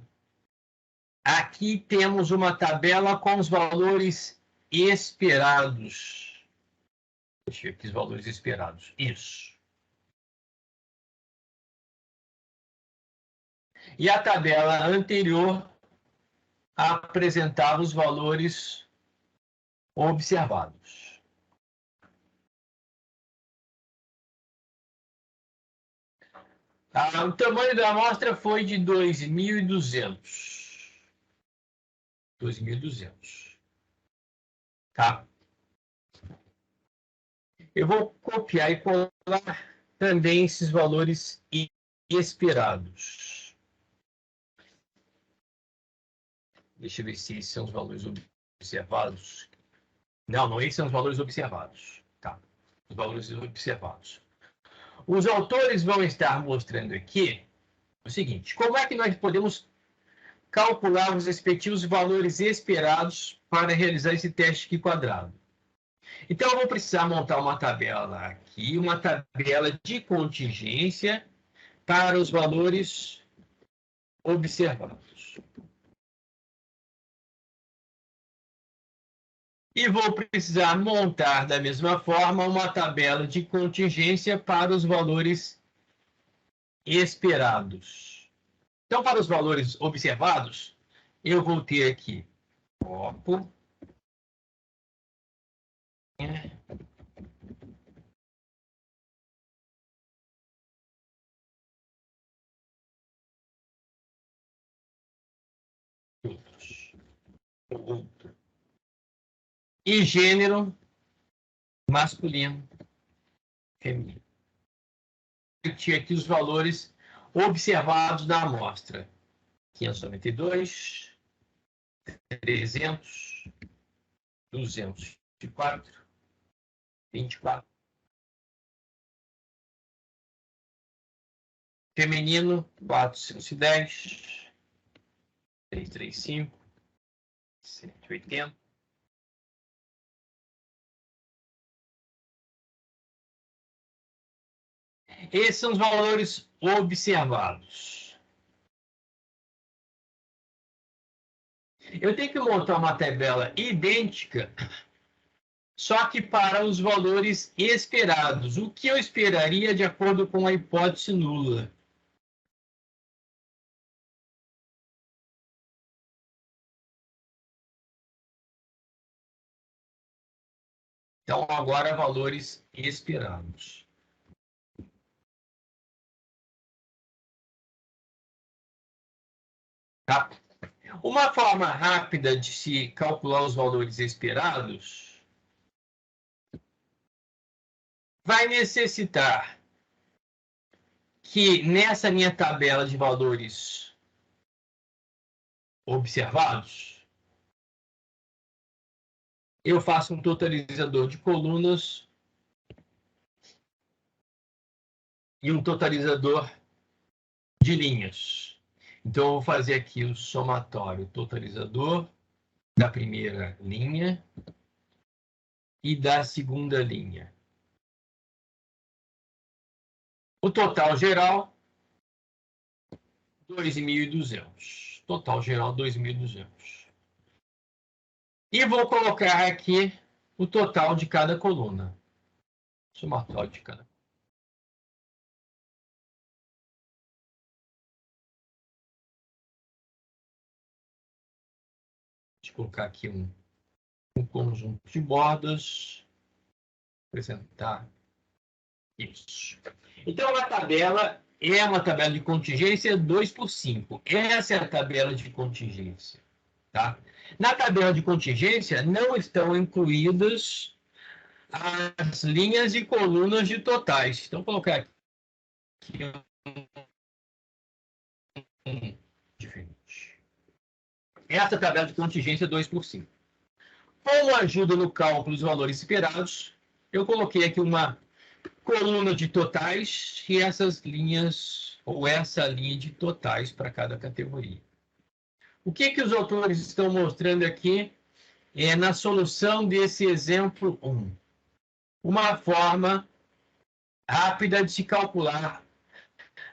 aqui temos uma tabela com os valores esperados. Deixa eu ver aqui os valores esperados. Isso. E a tabela anterior apresentava os valores observados. O tamanho da amostra foi de 2.200. 2.200. Tá? Eu vou copiar e colar também esses valores esperados. Deixa eu ver se esses são os valores observados. Não, esses são os valores observados. Tá? Os valores observados. Os autores vão estar mostrando aqui o seguinte: como é que nós podemos calcular os respectivos valores esperados para realizar esse teste aqui quadrado? Então, eu vou precisar montar uma tabela aqui, uma tabela de contingência para os valores observados. E vou precisar montar, da mesma forma, uma tabela de contingência para os valores esperados. Então, para os valores observados, eu vou ter aqui copo. E gênero masculino, feminino. Eu tinha aqui os valores observados da amostra: 592, 300, 204, 24. Feminino, 410, 335, 180. Esses são os valores observados. Eu tenho que montar uma tabela idêntica, só que para os valores esperados. O que eu esperaria de acordo com a hipótese nula? Então, agora, valores esperados. Tá? Uma forma rápida de se calcular os valores esperados vai necessitar que nessa minha tabela de valores observados, eu faço um totalizador de colunas e um totalizador de linhas. Então, eu vou fazer aqui o somatório totalizador da primeira linha e da segunda linha. O total geral, 2.200. Total geral, 2.200. E vou colocar aqui o total de cada coluna. Somatório de cada. Deixa eu colocar aqui um conjunto de bordas. Apresentar isso. Então, a tabela é uma tabela de contingência 2/5. Essa é a tabela de contingência. Tá? Na tabela de contingência, não estão incluídas as linhas e colunas de totais. Então, vou colocar aqui um diferente. Essa tabela de contingência 2/5. Como ajuda no cálculo dos valores esperados, eu coloquei aqui uma coluna de totais e essas linhas, ou essa linha de totais para cada categoria. O que os autores estão mostrando aqui é na solução desse exemplo 1. Uma forma rápida de se calcular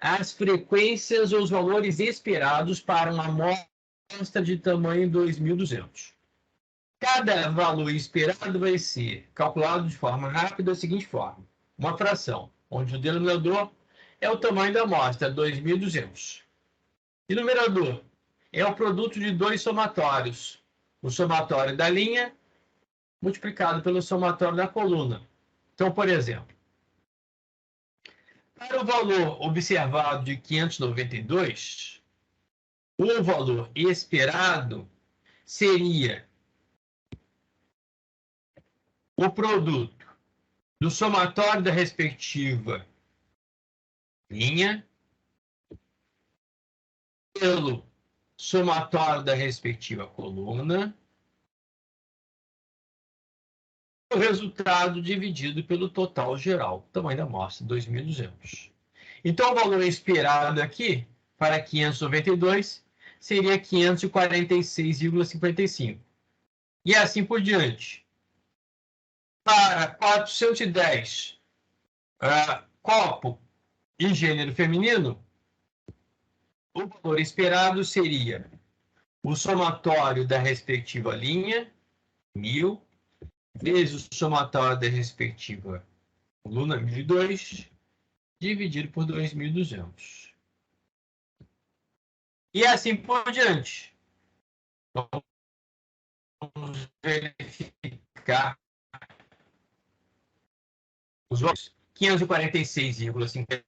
as frequências ou os valores esperados para uma amostra de tamanho 2.200. Cada valor esperado vai ser calculado de forma rápida da seguinte forma: uma fração, onde o denominador é o tamanho da amostra, 2.200. E numerador é o produto de dois somatórios. O somatório da linha multiplicado pelo somatório da coluna. Então, por exemplo, para o valor observado de 592, o valor esperado seria o produto do somatório da respectiva linha pelo somatório da respectiva coluna, o resultado dividido pelo total geral, tamanho da amostra, 2.200. Então, o valor esperado aqui, para 592, seria 546,55. E assim por diante. Para 410, copo e gênero feminino, o valor esperado seria o somatório da respectiva linha, 1.000, vezes o somatório da respectiva coluna, 1.002, dividido por 2.200. E assim por diante. Vamos verificar os valores. 546,55.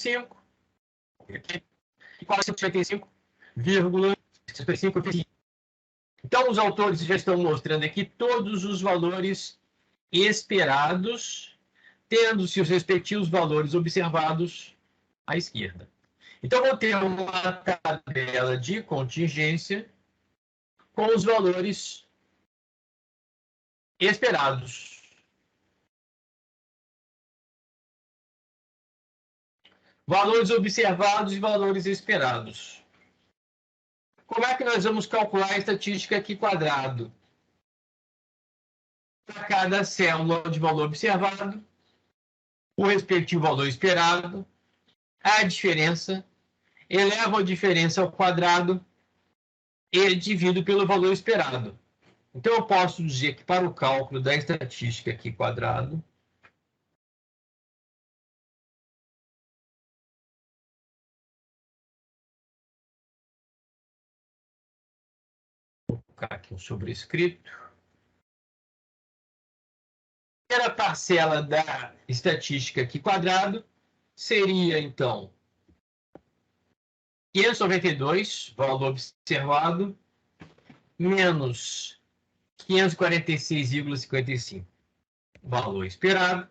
E 455,55. Então, os autores já estão mostrando aqui todos os valores esperados, tendo-se os respectivos valores observados à esquerda. Então, vou ter uma tabela de contingência com os valores esperados. Valores observados e valores esperados. Como é que nós vamos calcular a estatística aqui quadrado? Para cada célula de valor observado, o respectivo valor esperado, a diferença, elevo a diferença ao quadrado e divido pelo valor esperado. Então, eu posso dizer que para o cálculo da estatística aqui quadrado, vou colocar aqui um sobrescrito. A primeira parcela da estatística aqui quadrado seria, então, 592, valor observado, menos 546,55, valor esperado,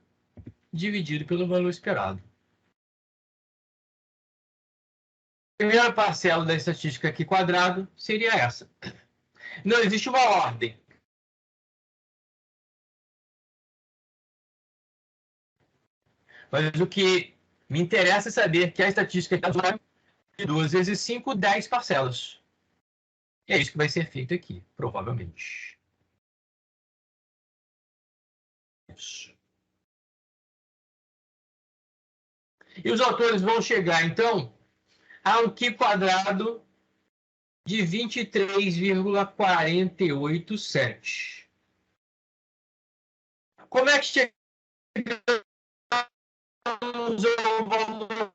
dividido pelo valor esperado. A primeira parcela da estatística aqui quadrado seria essa. Não existe uma ordem. Mas o que me interessa é saber que a estatística está de 2 vezes 5, 10 parcelas. E é isso que vai ser feito aqui, provavelmente. Isso. E os autores vão chegar, então, a um Q quadrado de 23,487. Como é que chegamos ao valor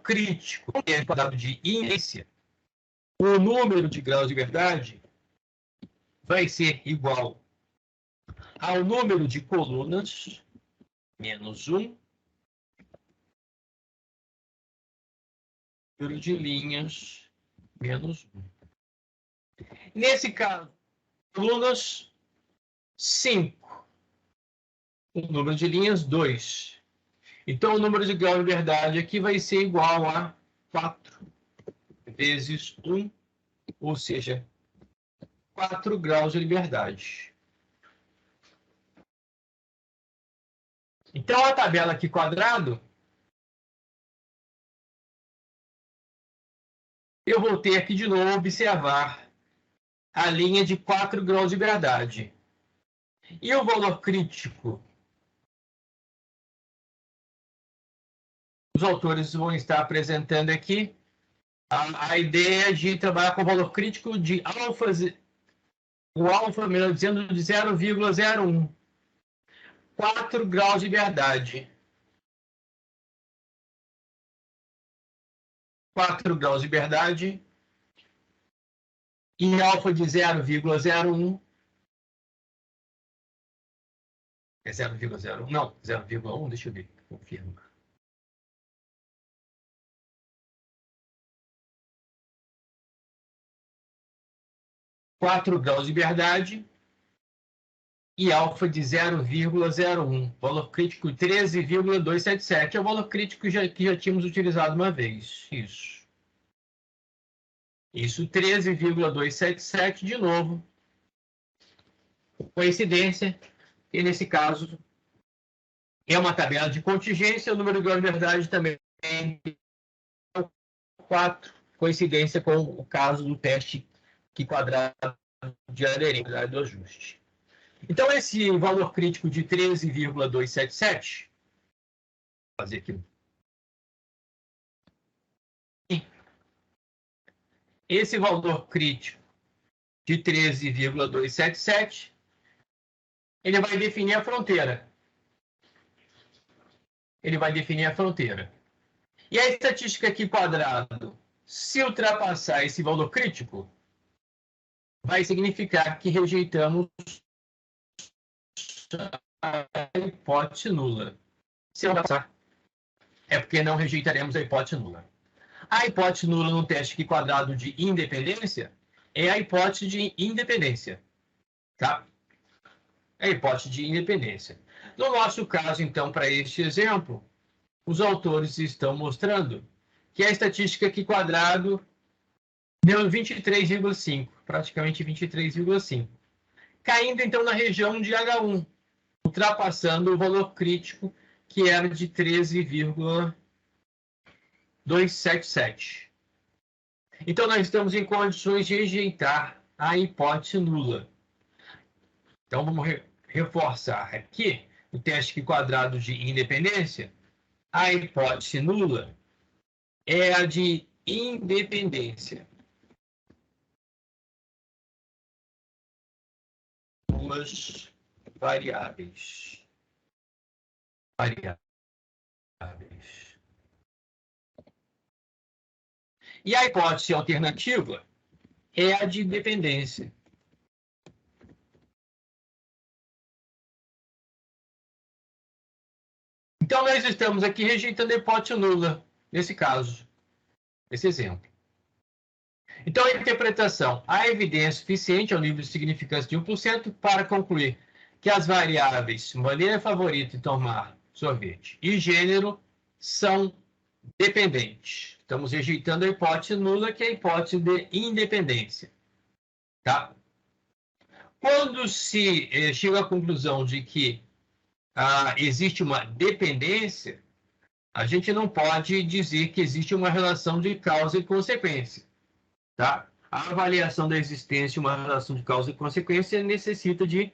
crítico? É quadrado de inércia. O número de graus de verdade vai ser igual ao número de colunas, menos 1, número de linhas, menos 1. Nesse caso, colunas, 5. O número de linhas, 2. Então, o número de graus de verdade aqui vai ser igual a 4 vezes 1, ou seja, 4 graus de liberdade. Então, a tabela aqui quadrado, eu vou ter aqui de novo observar a linha de 4 graus de liberdade. E o valor crítico? Os autores vão estar apresentando aqui a ideia de trabalhar com o valor crítico de alfa, o alfa, melhor dizendo, de 0,01. 4 graus de liberdade. 4 graus de liberdade e alfa de 0,01. É 0,01? Não, 0,1, deixa eu ver, confirma. Quatro graus de liberdade e alfa de 0,01. Valor crítico 13,277. É o valor crítico que já tínhamos utilizado uma vez. Isso, 13,277 de novo. Coincidência, e nesse caso é uma tabela de contingência, o número de graus de liberdade também é 4, coincidência com o caso do teste Q quadrado de aderência do ajuste. Então, esse valor crítico de 13,277, vou fazer aqui. Esse valor crítico de 13,277, ele vai definir a fronteira. Ele vai definir a fronteira. E a estatística Q quadrado, se ultrapassar esse valor crítico, vai significar que rejeitamos a hipótese nula. Se não passar, é porque não rejeitaremos a hipótese nula. A hipótese nula no teste Q quadrado de independência é a hipótese de independência. Tá? É a hipótese de independência. No nosso caso, então, para este exemplo, os autores estão mostrando que a estatística Q quadrado deu 23,5, praticamente 23,5. Caindo, então, na região de H1, ultrapassando o valor crítico, que era de 13,277. Então, nós estamos em condições de rejeitar a hipótese nula. Então, vamos reforçar aqui o teste Q quadrado de independência. A hipótese nula é a de independência. Duas variáveis. E a hipótese alternativa é a de dependência. Então, nós estamos aqui rejeitando a hipótese nula, nesse caso, nesse exemplo. Então, a interpretação, há evidência suficiente ao nível de significância de 1% para concluir que as variáveis maneira favorita de tomar sorvete e gênero são dependentes. Estamos rejeitando a hipótese nula, que é a hipótese de independência. Tá? Quando se chega à conclusão de que existe uma dependência, a gente não pode dizer que existe uma relação de causa e consequência. Tá? A avaliação da existência de uma relação de causa e consequência necessita de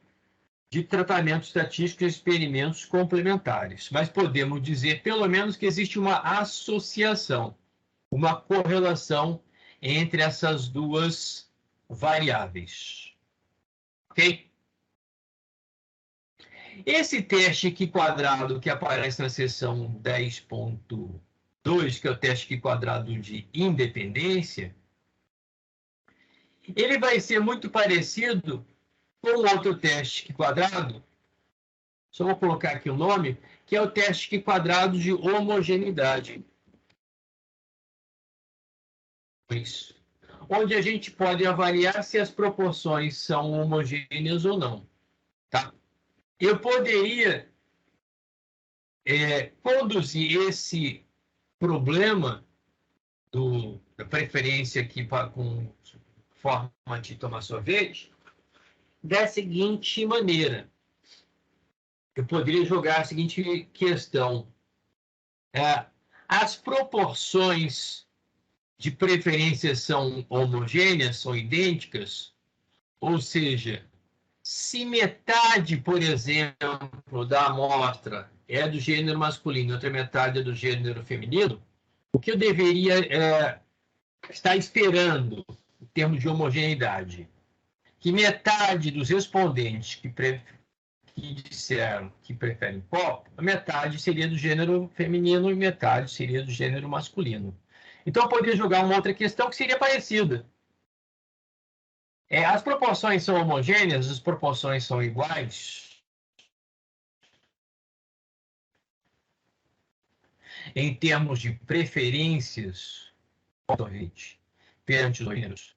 tratamento estatístico e experimentos complementares. Mas podemos dizer, pelo menos, que existe uma associação, uma correlação entre essas duas variáveis. Ok? Esse teste Q quadrado que aparece na seção 10.2, que é o teste Q quadrado de independência, ele vai ser muito parecido com outro teste Q quadrado, só vou colocar aqui o nome, que é o teste Q quadrado de homogeneidade. Onde a gente pode avaliar se as proporções são homogêneas ou não. Tá? Eu poderia conduzir esse problema da preferência aqui com forma de tomar sorvete da seguinte maneira. Eu poderia jogar a seguinte questão. As proporções de preferência são homogêneas, são idênticas? Ou seja, se metade, por exemplo, da amostra é do gênero masculino e outra metade é do gênero feminino, o que eu deveria estar esperando em termos de homogeneidade? Que metade dos respondentes que disseram que preferem copo, a metade seria do gênero feminino e metade seria do gênero masculino. Então, eu poderia jogar uma outra questão que seria parecida. As proporções são homogêneas? As proporções são iguais? Em termos de preferências perante os números.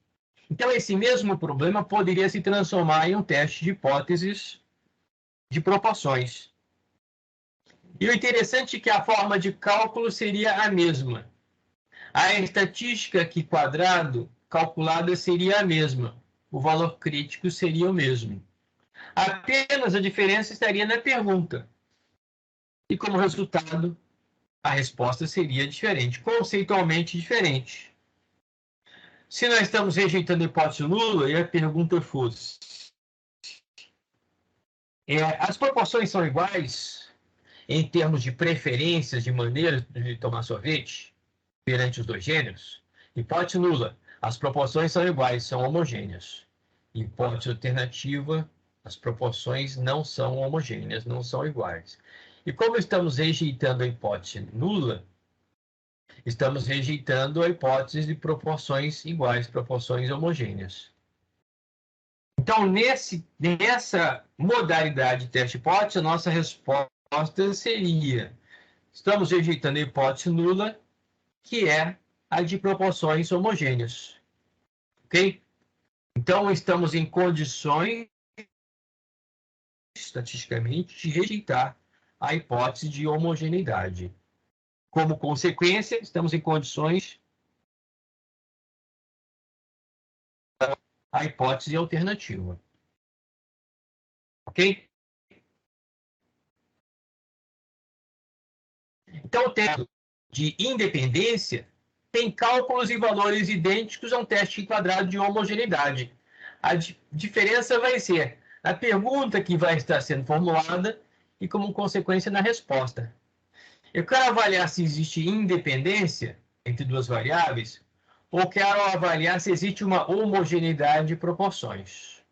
Então, esse mesmo problema poderia se transformar em um teste de hipóteses de proporções. E o interessante é que a forma de cálculo seria a mesma. A estatística aqui quadrado calculada seria a mesma. O valor crítico seria o mesmo. Apenas a diferença estaria na pergunta. E como resultado, a resposta seria diferente, conceitualmente diferente. Se nós estamos rejeitando a hipótese nula e a pergunta fosse as proporções são iguais em termos de preferências de maneira de tomar sorvete perante os dois gêneros? Hipótese nula, as proporções são iguais, são homogêneas. Hipótese alternativa, as proporções não são homogêneas, não são iguais. E como estamos rejeitando a hipótese nula, estamos rejeitando a hipótese de proporções iguais, proporções homogêneas. Então, nessa modalidade de teste hipótese, a nossa resposta seria: estamos rejeitando a hipótese nula, que é a de proporções homogêneas. Ok? Então, estamos em condições, estatisticamente, de rejeitar a hipótese de homogeneidade. Como consequência, estamos em condições a hipótese alternativa. Ok? Então, o teste de independência tem cálculos e valores idênticos a um teste quadrado de homogeneidade. A diferença vai ser a pergunta que vai estar sendo formulada e, como consequência, na resposta. Eu quero avaliar se existe independência entre duas variáveis ou quero avaliar se existe uma homogeneidade de proporções.